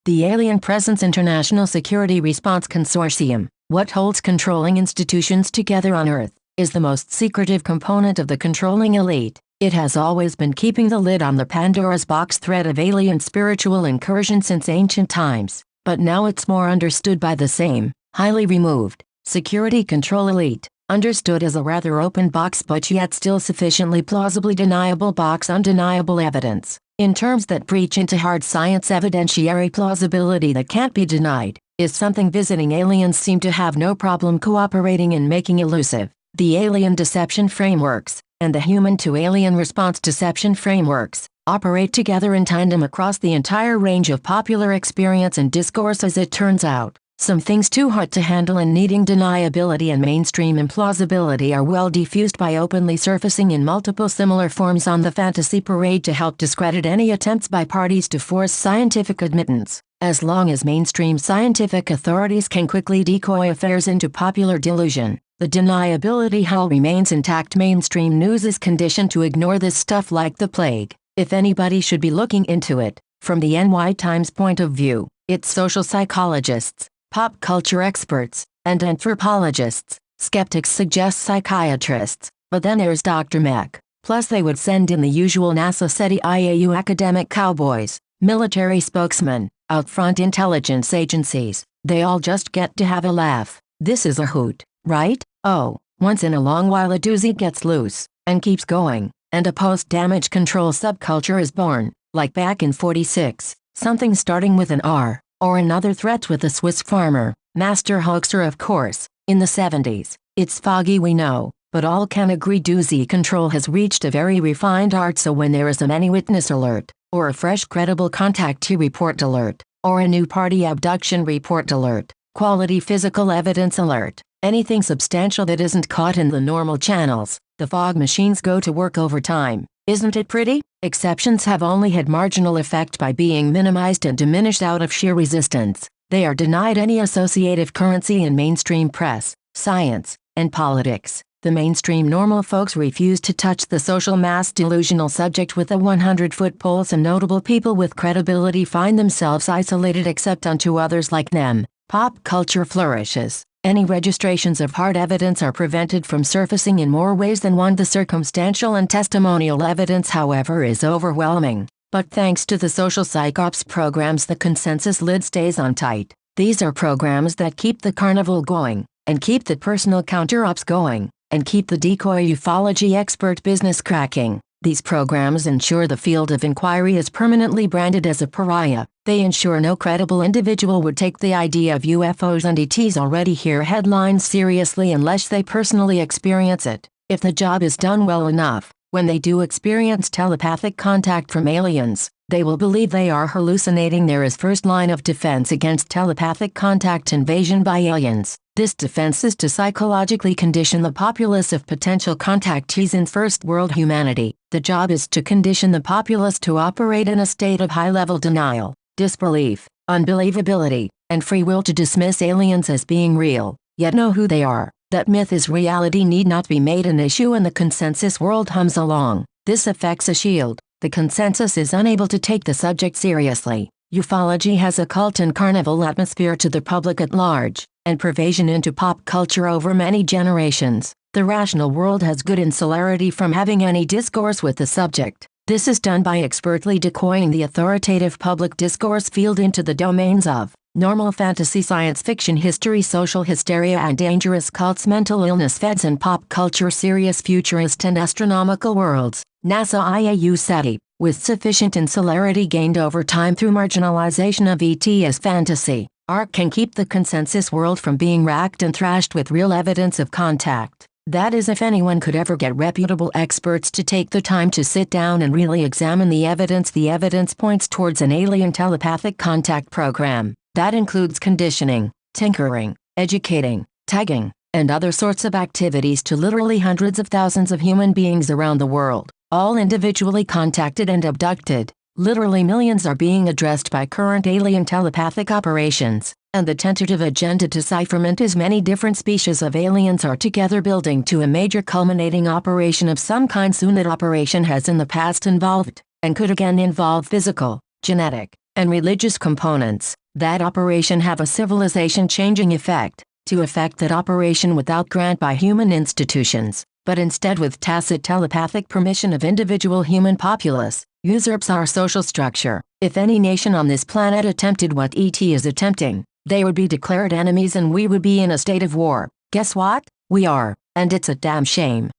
The Alien Presence International Security Response Consortium, what holds controlling institutions together on Earth, is the most secretive component of the controlling elite. It has always been keeping the lid on the Pandora's box threat of alien spiritual incursion since ancient times, but now it's more understood by the same, highly removed, security control elite, understood as a rather open box but yet still sufficiently plausibly deniable box, undeniable evidence, in terms that preach into hard science evidentiary plausibility that can't be denied, is something visiting aliens seem to have no problem cooperating in making elusive. The alien deception frameworks, and the human-to-alien response deception frameworks, operate together in tandem across the entire range of popular experience and discourse as it turns out. Some things too hard to handle and needing deniability and mainstream implausibility are well diffused by openly surfacing in multiple similar forms on the fantasy parade to help discredit any attempts by parties to force scientific admittance. As long as mainstream scientific authorities can quickly decoy affairs into popular delusion, the deniability hull remains intact. Mainstream news is conditioned to ignore this stuff like the plague. If anybody should be looking into it, from the NY Times point of view, it's social psychologists, pop culture experts, and anthropologists. Skeptics suggest psychiatrists, but then there's Dr. Mech. Plus they would send in the usual NASA SETI IAU academic cowboys, military spokesmen, out-front intelligence agencies. They all just get to have a laugh. This is a hoot, right? Oh, once in a long while a doozy gets loose, and keeps going, and a post-damage control subculture is born, like back in '46, something starting with an R. Or another threat with a Swiss farmer, master hoaxer of course, in the '70s. It's foggy we know, but all can agree doozy control has reached a very refined art. So when there is a many witness alert, or a fresh credible contactee report alert, or a new party abduction report alert, quality physical evidence alert, anything substantial that isn't caught in the normal channels, the fog machines go to work overtime. Isn't it pretty? Exceptions have only had marginal effect by being minimized and diminished out of sheer resistance. They are denied any associative currency in mainstream press, science, and politics. The mainstream normal folks refuse to touch the social mass delusional subject with a 100-foot pole. Some notable people with credibility find themselves isolated except unto others like them. Pop culture flourishes. Any registrations of hard evidence are prevented from surfacing in more ways than one. The circumstantial and testimonial evidence, however, is overwhelming. But thanks to the social psychops programs, the consensus lid stays on tight. These are programs that keep the carnival going, and keep the personal counter-ops going, and keep the decoy ufology expert business cracking. These programs ensure the field of inquiry is permanently branded as a pariah. They ensure no credible individual would take the idea of UFOs and ETs already here headlines seriously unless they personally experience it. If the job is done well enough, when they do experience telepathic contact from aliens, they will believe they are hallucinating. There is first line of defense against telepathic contact invasion by aliens. This defense is to psychologically condition the populace of potential contactees in first world humanity. The job is to condition the populace to operate in a state of high-level denial, disbelief, unbelievability, and free will to dismiss aliens as being real, yet know who they are. That myth is reality need not be made an issue and the consensus world hums along. This affects a shield. The consensus is unable to take the subject seriously. Ufology has a cult and carnival atmosphere to the public at large, and pervasion into pop culture over many generations. The rational world has good insularity from having any discourse with the subject. This is done by expertly decoying the authoritative public discourse field into the domains of normal fantasy, science fiction, history, social hysteria, and dangerous cults, mental illness, feds, and pop culture, serious futurist and astronomical worlds. NASA IAU SETI, with sufficient insularity gained over time through marginalization of ET as fantasy, ARC can keep the consensus world from being racked and thrashed with real evidence of contact. That is, if anyone could ever get reputable experts to take the time to sit down and really examine the evidence. The evidence points towards an alien telepathic contact program. That includes conditioning, tinkering, educating, tagging, and other sorts of activities to literally hundreds of thousands of human beings around the world, all individually contacted and abducted. Literally millions are being addressed by current alien telepathic operations, and the tentative agenda decipherment is many different species of aliens are together building to a major culminating operation of some kind soon. That operation has in the past involved, and could again involve physical, genetic, and religious components, that operation have a civilization-changing effect, to effect that operation without grant by human institutions, but instead with tacit telepathic permission of individual human populace, usurps our social structure. If any nation on this planet attempted what ET is attempting, they would be declared enemies and we would be in a state of war. Guess what? We are, and it's a damn shame.